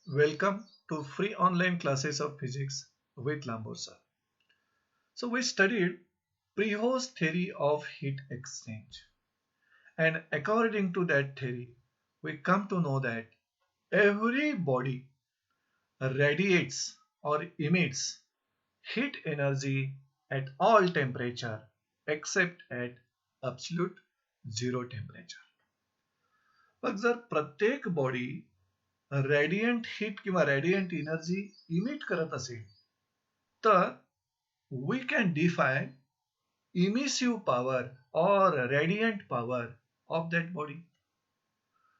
Welcome to free online classes of physics with Lambor sir. So we studied Prevost theory of heat exchange, and according to that theory, we come to know that every body radiates or emits heat energy at all temperature except at absolute zero temperature. मग जर प्रत्येक body radiant heat किंवा radiant energy emit करत असेल तर we can define emissive power or radiant power of that body.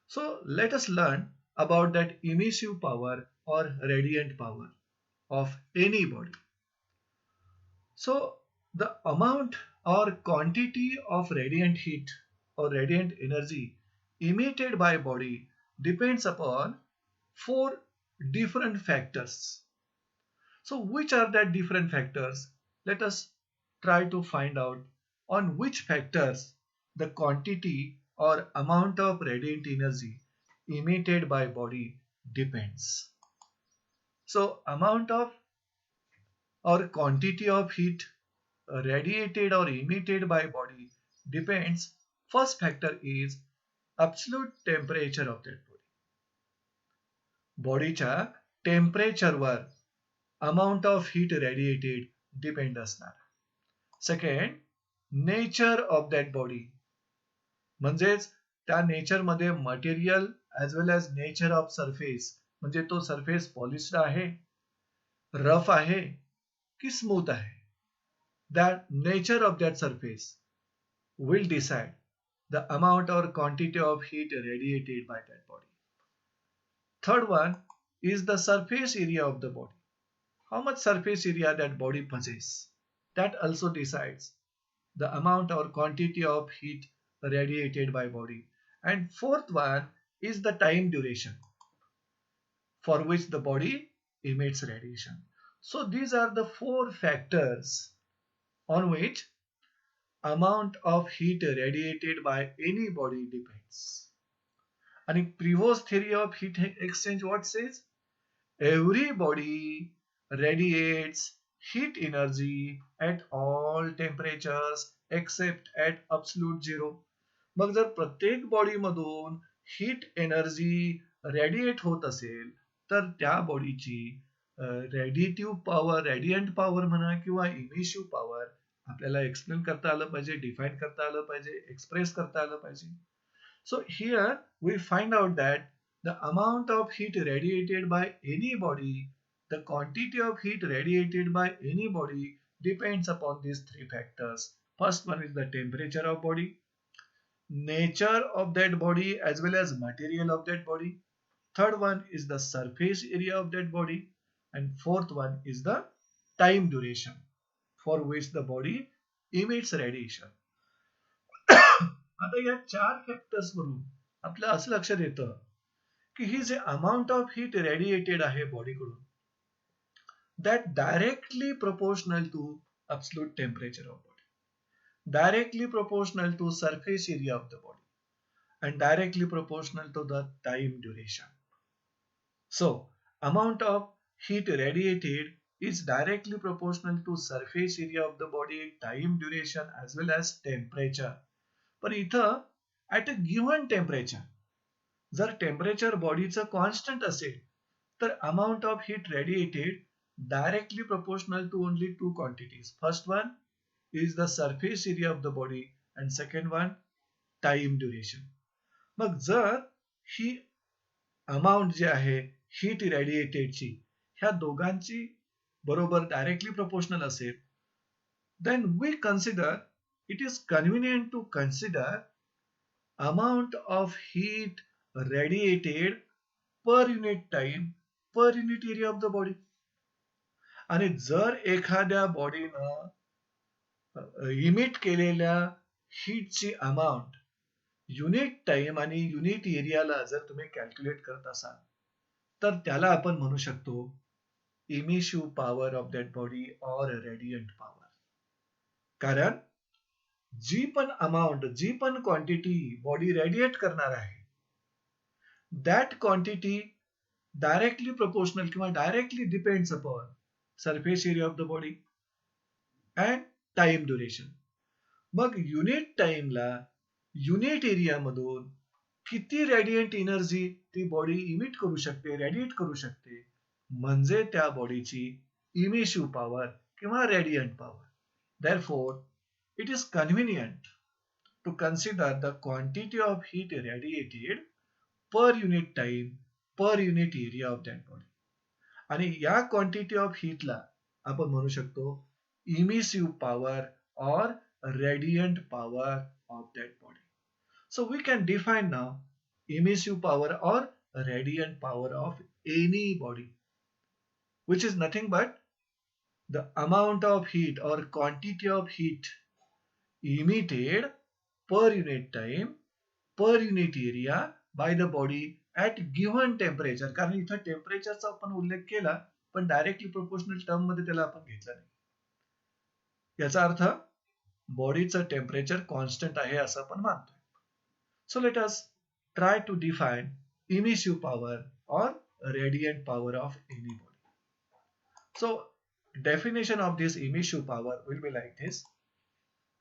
So let us learn about that emissive power or radiant power of any body. So the amount or quantity of radiant heat or radiant energy emitted by body depends upon four different factors. So which are that different factors? Let us try to find out on which factors the quantity or amount of radiant energy emitted by body depends. So amount of or quantity of heat radiated or emitted by body depends. First factor is absolute temperature of that body. बॉडीच्या टेम्परेचरवर amount of heat radiated depend असणार. Second, nature of that body, म्हणजेच त्या नेचरमध्ये material as well as nature of surface, म्हणजे तो surface polished आहे, rough आहे की स्मूथ आहे. That nature of that surface will decide the amount or quantity of heat radiated by that body. Third one is the surface area of the body. How much surface area that body possesses. That also decides the amount or quantity of heat radiated by body. And fourth one is the time duration for which the body emits radiation. So these are the four factors on which amount of heat radiated by any body depends. And Prevost theory of heat exchange what says? Every body radiates heat energy at all temperatures except at absolute zero. मग जर प्रत्येक body मधून heat energy radiate होत असेल तर त्या बॉडीची radiative power, radiant power म्हणा किंवा इमिशिव्ह पॉवर आपल्याला एक्सप्लेन करता आलं पाहिजे, डिफाईन करता आलं पाहिजे, एक्सप्रेस करता आलं पाहिजे. So here we find out that the amount of heat radiated by any body, the quantity of heat radiated by any body depends upon these three factors. First one is the temperature of body, nature of that body as well as material of that body. Third one is the surface area of that body. And fourth one is the time duration for which the body emits radiation. आता या चार factors वरून आपल्याला असं लक्षात येतं की ही जे अमाऊंट ऑफ हीट रेडिएटेड आहे बॉडीकडून that directly proportional to absolute temperature of body, directly proportional to surface area of the body, and directly proportional to the time duration. So amount of heat radiated is directly proportional to surface area of the body, time duration as well as temperature. पण इथं at a given temperature, जर temperature बॉडीचं constant असेल तर amount of heat radiated directly proportional to only two quantities. First one is the surface area of the body and second one time duration. मग जर ही amount जी आहे heat रेडिएटेडची ह्या दोघांची बरोबर डायरेक्टली प्रोपोर्शनल असेल then we consider it is convenient to consider amount of heat radiated per unit time per unit area of the body. आणि जर एखाद्या बॉडीनं इमिट केलेल्या हीटची अमाऊंट युनिट टाइम आणि युनिट एरियाला जर तुम्ही कॅल्क्युलेट करत असाल तर त्याला आपण म्हणू शकतो emissive power of that body or radiant power. कारण जी पण अमाऊंट, जी पण क्वांटिटी बॉडी रेडिएट करणार आहे दॅट क्वांटिटी डायरेक्टली प्रोपोर्शनल किंवा directly depends upon surface area of the body and time duration. मग युनिट टाइमला युनिट एरियामधून किती रेडियंट एनर्जी ती बॉडी इमिट करू शकते, रेडिएट करू शकते, म्हणजे त्या बॉडीची इमिशिव्ह पॉवर किंवा radiant power. Therefore, it is convenient to consider the quantity of heat radiated per unit time per unit area of that body. आणि या क्वांटिटी ऑफ हीटला आपण म्हणू शकतो इमिसिव्ह पॉवर और radiant power of that body. So we can define now emissive power और radiant power of any body, which is nothing but the amount of heat or quantity of heat emitted per unit time per unit area by the body at given temperature. कारण इथं टेम्परेचरचा आपण उल्लेख केला पण directly proportional term मध्ये त्याला आपण घेतला नाही. याचा अर्थ बॉडीचं टेम्परेचर कॉन्स्टंट आहे असं आपण मानतोय. So let us try to define emissive power और radiant power of any body. So definition of this emissive power will be like this.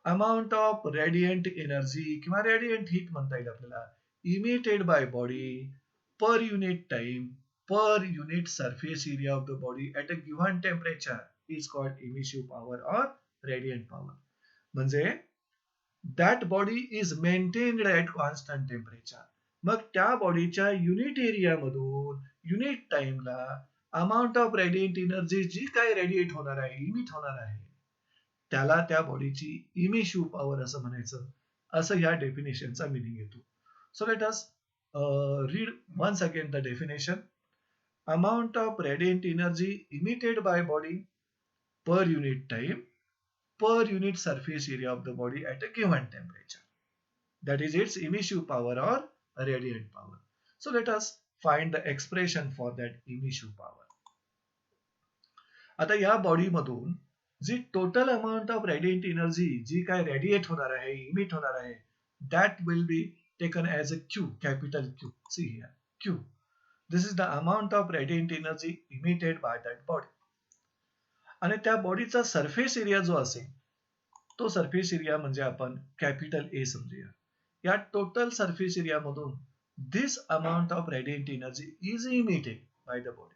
Amount of radiant energy किंवा radiant heat म्हणता येईल आपल्याला emitted by body per unit time per unit surface area of the body at a given temperature is called emissive power or radiant power. म्हणजे that body is maintained at constant temperature. मग त्या बॉडीच्या unit area मधून unit टाइमला amount of radiant energy जी काय radiate होणार आहे, इमिट होणार आहे, त्याला त्या बॉडीची इमिशिव्ह पॉवर असं म्हणायचं, असं या डेफिनेशनचा मिनिंग येतो. So let us read once again the definition. Amount of radiant energy emitted by body per unit time per unit surface area of the body at a given temperature. That is its emissive power or radiant power. So let us find the expression for that emissive power. आता या body मधून जी total amount of radiant energy जी काय radiate होणार आहे, emit होणार आहे, that will be taken as a Q, capital Q. See here, Q. This is the amount of radiant energy emitted by that body. आणि त्या बॉडीचा सरफेस एरिया जो असेल तो सरफेस एरिया म्हणजे आपण कॅपिटल ए समजूया. या टोटल सरफेस एरिया मधून this amount of radiant energy is emitted by the body.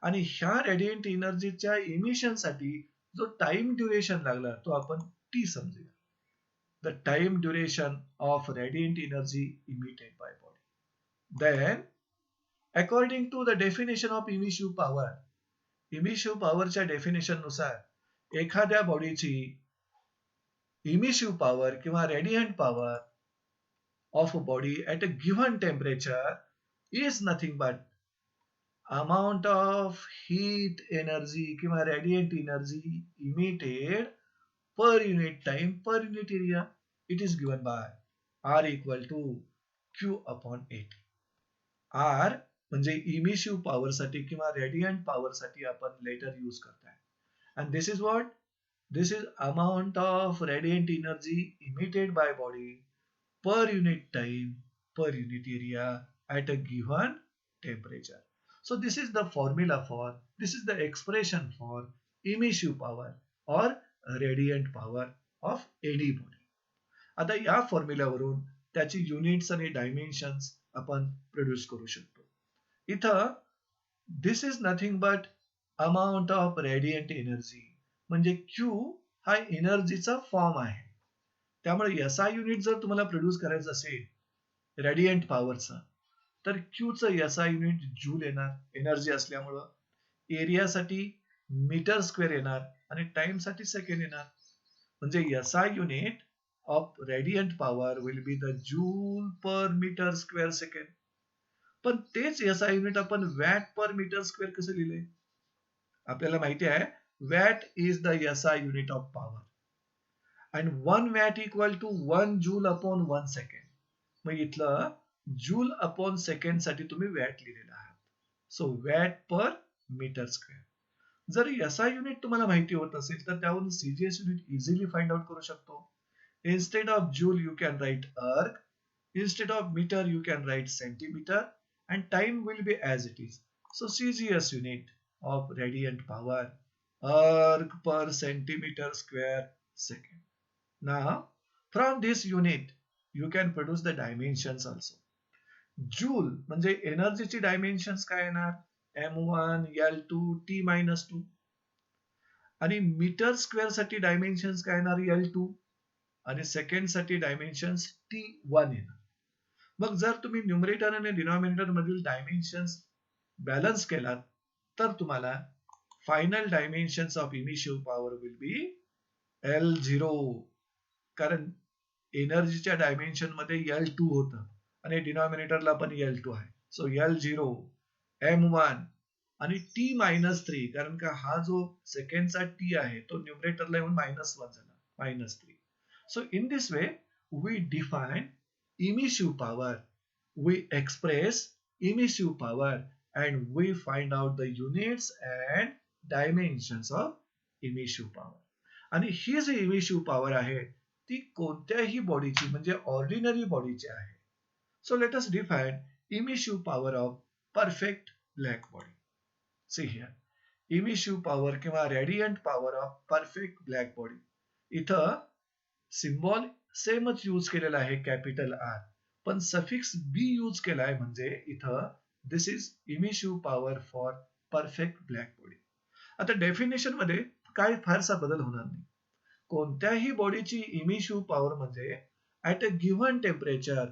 आणि ह्या रेडियंट एनर्जीच्या इमिशन साठी जो टाइम ड्युरेशन लागला तो आपण टी समजूया. The time duration of radiant energy emitted by body. Then according to the definition of emissive power, emissive पॉवरच्या definition नुसार एखाद्या बॉडीची इमिशिव्ह पॉवर किंवा radiant power of a body at a given temperature is nothing but amount of heat energy किंवा radiant energy emitted per unit time per unit area. It is given by R equal to Q upon At. R म्हणजे emissive power साठी किंवा radiant power साठी आपण letter use करताय. And this is what, this is amount of radiant energy emitted by body per unit time per unit area at a given temperature. So this is the formula for, this is the expression for emissive power or radiant power of any body. आता या फॉर्म्युल्यावरून त्याची units आणि dimensions आपण produce करू शकतो. इथं this is nothing but amount of radiant energy म्हणजे Q हा एनर्जीचा फॉर्म आहे. त्यामुळे एसआय युनिट जर तुम्हाला प्रोड्यूस करायचं असेल रेडियंट पॉवरचं तर क्यूचं एसआय युनिट जूल येणार एनर्जी असल्यामुळं, एरियासाठी मीटर स्क्वेअर येणार आणि टाइमसाठी सेकंड येणार. म्हणजे SI unit of radiant power will be the joule per metre square second. पण तेच एसआय युनिट आपण वॅट पर मीटर स्क्वेअर कसं लिहिले? आपल्याला माहिती आहे watt is the SI unit of power and 1 watt equal to 1 joule upon 1 second. मग इथलं जूल अपॉन सेकंड साठी तुम्ही वॅट लिहिलेला आहात. So watt per metre square. जर एसआय युनिट तुम्हाला माहिती होत असेल तर त्यावरून CGS unit easily find out करू शकतो. Instead of joule you can write erg, instead of metre you can write centimetre, and time will be as it is. So CGS unit of radiant power, erg per centimeter square second. Now, from this unit, you can produce the dimensions also. Joule म्हणजे एनर्जीची dimensions काय येणार? M1, L2, T-2. आणि metre square साठी dimensions काय येणार? L2. आणि second साठी डायमेन्शन्स T1 येणार. मग जर तुम्ही न्यूमरेटर आणि डिनॉमिनेटर मधील डायमेन्शन्स बॅलन्स केलात तर तुम्हाला final dimensions of emissive power will be L0. कारण एनर्जीच्या डायमेन्शन मध्ये L2 होतं आणि डिनॉमिनेटरला पण L2 आहे. सो L0, M1 आणि T-3, कारण का हा जो सेकंडचा T आहे तो न्यूमरेटरला येऊन -1 झाला, -3. So in this way, we define emissive power, we express emissive power, and we find out the units and dimensions of emissive power. आणि ही जी emissive power आहे ती कोणत्याही बॉडीची म्हणजे ऑर्डिनरी बॉडीची आहे. So let us define emissive power of perfect black body. See here, emissive power किंवा radiant power of perfect black body. इथं सिम्बॉल सेमच यूज केलेला आहे, कॅपिटल आर, पण सफिक्स बी यूज केलाय, म्हणजे इथं this is emissive power for perfect black body. आता डेफिनेशन मध्ये काय फारसा बदल होणार नाही. कोणत्याही बॉडीची इमिशिव्ह पॉवर म्हणजे ऍट अ गिव्हन टेम्परेचर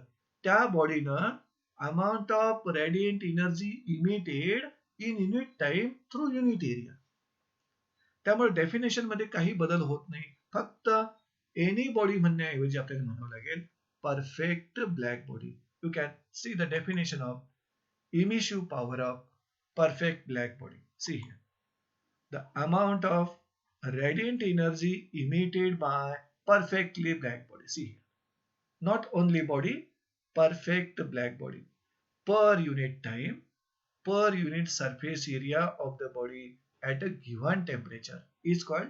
त्या बॉडीनं amount of radiant energy emitted in unit time through unit area. त्यामुळे डेफिनेशन मध्ये काही बदल होत नाही. फक्त एनी बॉडी म्हणण्याऐवजी आपल्याला म्हणावं लागेल perfect black body. You can see the definition of emissive power of perfect black body. See here, the amount of radiant energy emitted by perfectly black body. See here, not only body, perfect black body per unit time, per unit surface area of the body at a given temperature is called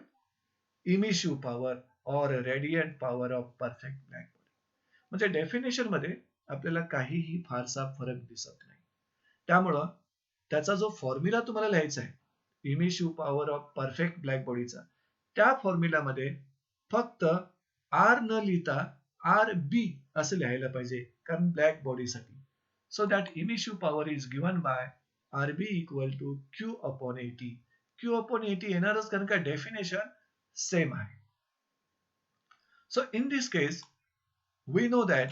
emission power or radiant power of perfect black body. म्हणजे definition मध्ये आपल्याला काहीही फारसा फरक दिसत नाही. त्यामुळं त्याचा जो फॉर्म्युला तुम्हाला लिहायचा आहे इमिशिव्ह पॉवर ऑफ परफेक्ट ब्लॅक बॉडीचा, त्या फॉर्म्युलामध्ये फक्त आर न लिहिता आर बी असं लिहायला पाहिजे, कारण ब्लॅक बॉडीसाठी. So that emissive power is given by R B equal to Q/80. Q/80 येणारच, कारण का डेफिनेशन सेम आहे. So in this case we know that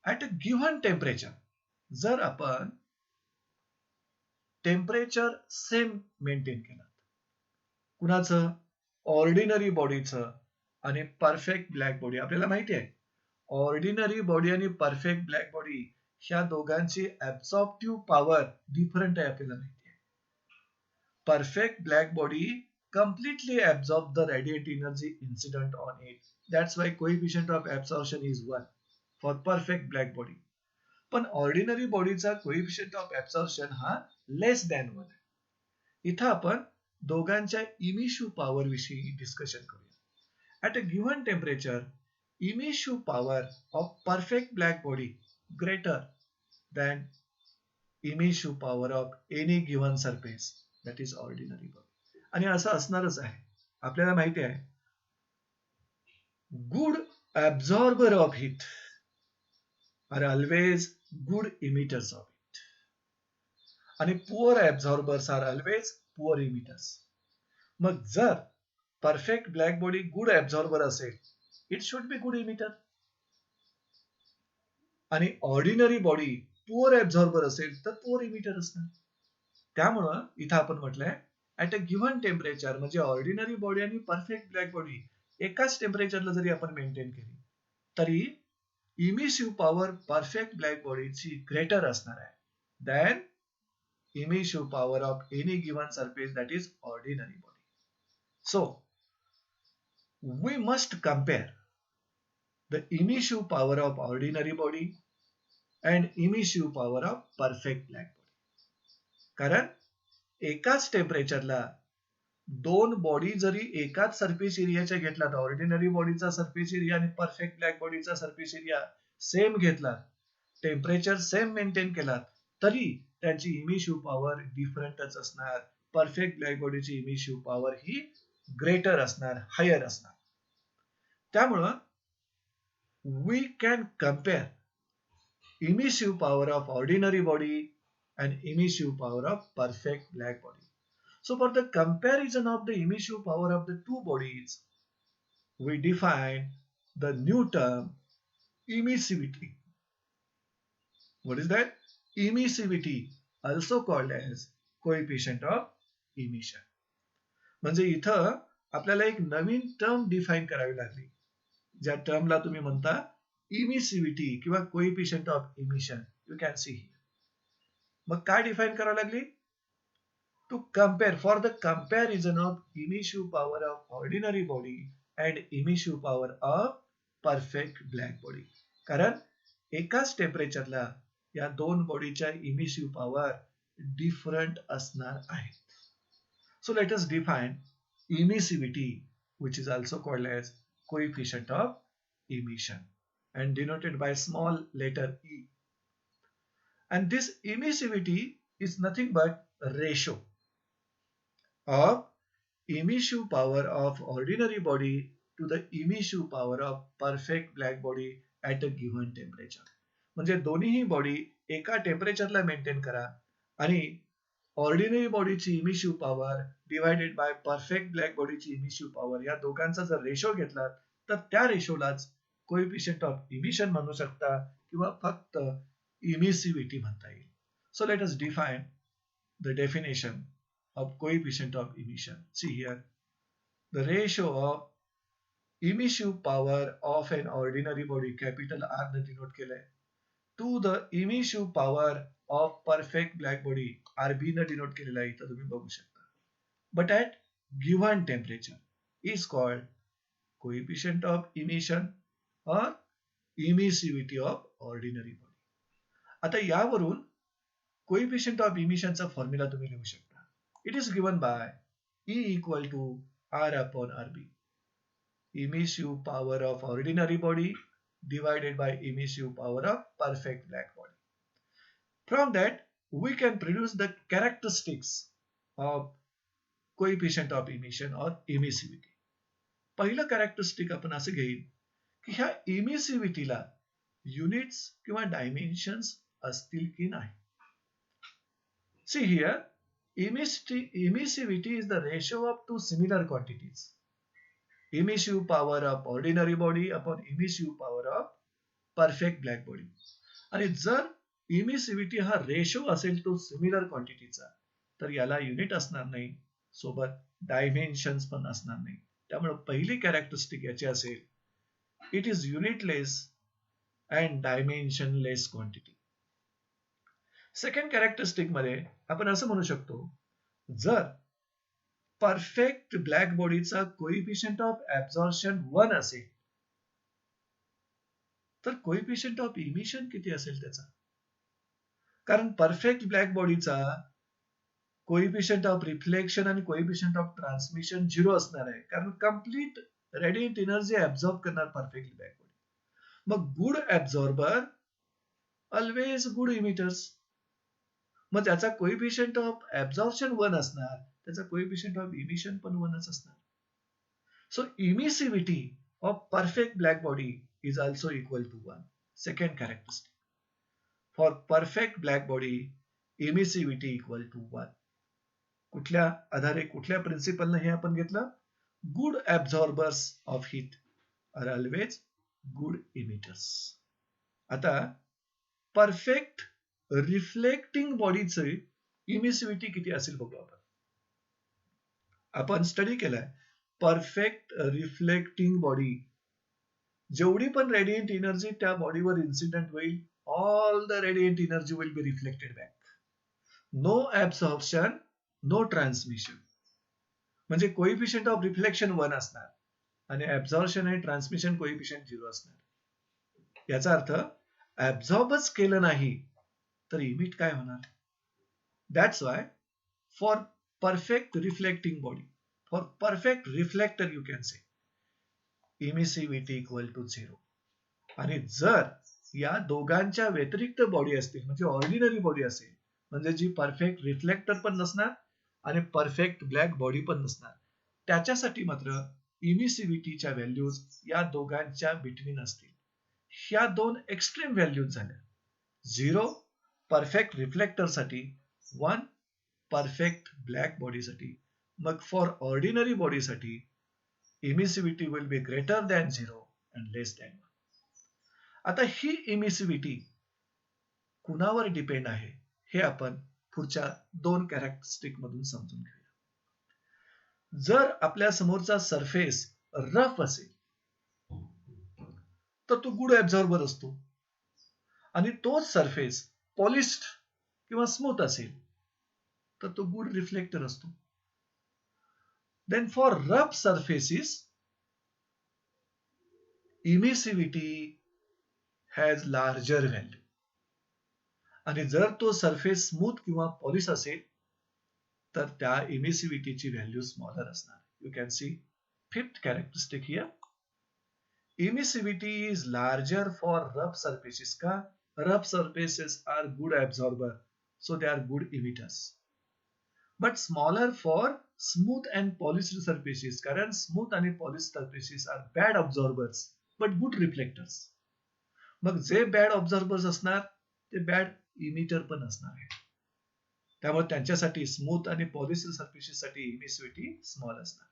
at a given temperature, जर आपण टेम्परेचर सेम मेंटेन केलं, कुणाचं? ऑर्डिनरी बॉडीचं आणि परफेक्ट ब्लॅक बॉडी. आपल्याला माहिती आहे ऑर्डिनरी बॉडी आणि परफेक्ट ब्लॅक बॉडी ह्या दोघांची ऍब्सॉर्प्टिव्ह पॉवर डिफरंट आहे, आपल्याला माहिती आहे. Perfect black body completely absorb the radiant energy incident on it. That's why coefficient of absorption is 1 for perfect black body. पण ऑर्डिनरी बॉडीचा कोएफिशियंट ऑफ ऍब्सॉर्प्शन हा लेस दॅन 1 आहे. इथं आपण दोघांच्या इमिशिव्ह पॉवर विषयी डिस्कशन करूया. At a given temperature emissive power of perfect black body greater than emissive power of any given surface, that is ordinary body. आणि असं असणारच आहे. आपल्याला माहिती आहे good absorber of heat are always good emitters of heat आणि poor absorbers are always poor emitters. मग जर perfect black body good absorber असेल, it should be good emitter. आणि ऑर्डिनरी बॉडी पुअर ऍब्झॉर्बर असेल तर पुअर इमिटर असणार. त्यामुळं इथं आपण म्हटलंय ऍट अ गिव्हन टेम्परेचर, म्हणजे ऑर्डिनरी बॉडी आणि परफेक्ट ब्लॅक बॉडी एकाच टेम्परेचरला जरी आपण मेंटेन केली तरी इमिशिव्ह पॉवर परफेक्ट ब्लॅक बॉडीची ग्रेटर असणार आहे than emissive power of any given surface, that is ordinary body. So we must compare the emissive power of ordinary body and emissive power of perfect black body. कारण एकाच टेम्परेचरला दोन body जरी एकाच surface एरियाच्या घेतला, ordinary बॉडीचा surface area आणि perfect black बॉडीचा सरफेस एरिया सेम घेतला, टेम्परेचर सेम मेंटेन केला, तरी त्यांची इमिशिव्ह पॉवर डिफरंटच असणार. परफेक्ट ब्लॅक बॉडीची इमिशिव्ह पॉवर ही ग्रेटर असणार, हायर असणार. त्यामुळं we can compare emissive power of ordinary body and emissive power of perfect black body. So for the comparison of the emissive power of the two bodies, we define the new term emissivity. What is that? Emissivity, also called as coefficient of emission. म्हणजे इथं आपल्याला एक नवीन term define करावी लागली, ज्या टर्मला तुम्ही म्हणता emissivity किंवा coefficient of emission. You can see here. मग काय डिफाईन करावी लागली? To compare, for the comparison of emissive power of ordinary body and emissive power of perfect black body. कारण एकाच टेम्परेचरला या दोन बॉडीच्या इमिशिव्ह पॉवर डिफरंट असणार आहेत. So let us define emissivity, which is also called as coefficient of emission and denoted by small letter e. And this emissivity is nothing but ratio of emissive power of ordinary body to the emissive power of perfect black body at a given temperature. म्हणजे दोन्हीही body एका टेम्परेचरला maintain करा आणि ordinary बॉडीची emissive power divided by perfect black बॉडीची emissive power, या दोघांचा जर रेशो घेतला तर त्या रेशोलाच कोएफिशियंट ऑफ इमिशन म्हणू शकता किंवा फक्त इमिसिव्हिटी म्हणता येईल. So let us define the definition of coefficient of emission. See here, the ratio of emissive power of an ordinary body, capital R ने डिनोट केलंय, to the emissive power of perfect black body, RB ने denote केलेला आहे, इथं तुम्ही बघू शकता. But at given temperature is called coefficient of emission or emissivity of ordinary body. आता यावरून कोएफिशियंट ऑफ इमिशनचा फॉर्म्युला तुम्ही लिहू शकता. It is given by E equal to R upon RB, emissive power of ordinary body divided by emissive power of perfect black body. From that, we can produce the characteristics of coefficient of emission or emissivity. पहिलं characteristic आपण असं घेईल की ह्या इमिसिव्हिटीला units किंवा dimensions असतील की नाही. See here, emissivity is the ratio of two similar quantities. Emissive power of ordinary body upon emissive power of perfect black body. आणि जर इमिसिव्हिटी हा रेशो असेल तो सिमिलर क्वांटिटीचा, तर याला युनिट असणार नाही, सोबत डायमेन्शन्स पण असणार नाही. त्यामुळे पहिली कॅरेक्टरिस्टिक याची असेल, it is unitless and dimensionless quantity. Second characteristic मध्ये आपण असं म्हणू शकतो, जर परफेक्ट ब्लॅक बॉडीचा कोएफिशियंट ऑफ ऍब्झॉर्प्शन 1 असेल, तर कोएफिशियंट ऑफ इमिशन किती असेल त्याचा? कारण परफेक्ट ब्लॅक बॉडीचा कोएफिशियंट ऑफ रिफ्लेक्शन आणि कोएफिशियंट ऑफ ट्रान्समिशन 0 असणार आहे, कारण कंप्लीट रेडिएंट एनर्जी ऍब्झॉर्ब करणार परफेक्ट ब्लॅक बॉडी. मग गुड ऍब्झॉर्बर ऑलवेज गुड इमिटर्स, मग त्याचा कोएफिशियंट ऑफ ऍब्झॉर्प्शन 1 असणार, त्याचा कोएफिशियंट ऑफ इमिशन पण 1च असणार. So emissivity of perfect black body is also equal to 1. Second characteristic. For perfect black body, emissivity equal to 1. कुठल्या आधारे, कुठल्या प्रिन्सिपलने हे आपण घेतलं? Good absorbers of heat are always good emitters. आता परफेक्ट रिफ्लेक्टिंग बॉडीचे इमिसिव्हिटी किती असेल बघू आपण. आपण स्टडी केलाय परफेक्ट रिफ्लेक्टिंग बॉडी, जेवढी पण रेडिएंट एनर्जी त्या बॉडीवर इन्सिडेंट होईल, all the radiant energy will be reflected back. No absorption, no transmission. म्हणजे कोएफिशियंट ऑफ रिफ्लेक्शन 1 असणार आणि ऍब्सॉर्प्शन आणि ट्रान्समिशन कोएफिशियंट 0 असणार. याचा अर्थ ऍब्सॉर्बच केलं नाही तर इमिट काय होणार? That's why for perfect reflecting body, for perfect reflector you can say emissivity equal to 0. आणि जर या दोघांच्या व्यतिरिक्त बॉडी असतील, म्हणजे ऑर्डिनरी बॉडी असेल, म्हणजे जी परफेक्ट रिफ्लेक्टर पण नसणार आणि परफेक्ट ब्लॅक बॉडी पण नसणार. त्याच्यासाठी मात्र इमिसिव्हिटीच्या व्हॅल्यूज या दोघांच्या बिटवीन असतील. ह्या दोन एक्स्ट्रीम व्हॅल्यूज झाल्या. 0 परफेक्ट रिफ्लेक्टरसाठी, 1 परफेक्ट ब्लॅक बॉडीसाठी. मग फॉर ऑर्डिनरी बॉडीसाठी emissivity will be greater than 0 and less than 1. आता ही इमिसिव्हिटी कुणावर डिपेंड आहे हे आपण पुढच्या 2 कॅरेक्टरिस्टिक मधून समजून घेऊया. जर आपल्या समोरचा सरफेस रफ असेल तर तो गुड ऍब्झॉर्बर असतो आणि तोच सरफेस पॉलिश्ड किंवा स्मूथ असेल तर तो गुड रिफ्लेक्टर असतो. Then for rough surfaces emissivity has larger value. आणि जर तो सरफेस स्मूथ किंवा पॉलिश असेल तर त्या इमिसिव्हिटीची व्हॅल्यू स्मॉलर असणार. You can C fifth characteristic here. Emissivity is larger for rough surfaces. का? Rough surfaces are good absorber, so they are good emitters. But smaller for smooth and polished surfaces. कारण smooth आणि polished surfaces are bad absorbers, but good reflectors. मग जे bad absorbers असणार ते bad emitter पण असणार आहे. त्यामुळे त्यांच्यासाठी स्मूथ आणि पॉलिश्ड सर्फेसेस साठी इमिसिव्हिटी स्मॉल असणार.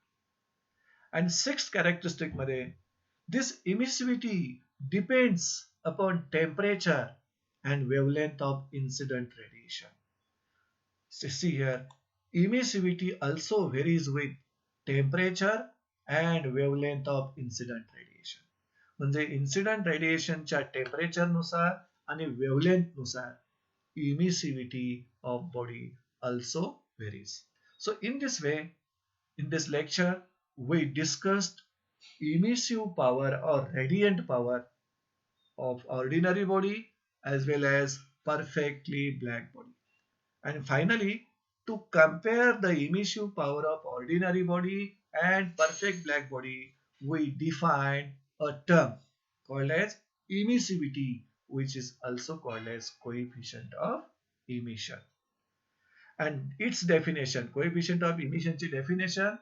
आणि सिक्स्थ कॅरेक्टरिस्टिक मध्ये this emissivity depends upon temperature and wavelength of incident radiation. So see here, emissivity also varies with temperature and wavelength of incident radiation. म्हणजे इन्सिडेंट रेडिएशनच्या टेम्परेचर नुसार आणि wavelength नुसार emissivity of body also varies. So in this way, in this lecture, we discussed emissive power or radiant power of ordinary body as well as perfectly black body. And finally, to compare the emissive power of ordinary body and perfect black body, we define a term called as emissivity, which is also called as coefficient of emission. And its definition, coefficient of emission ची definition,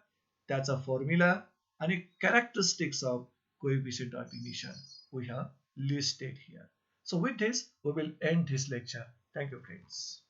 त्याचा formula आणि characteristics of coefficient of emission we have listed here. So with this, we will end this lecture. Thank you, friends.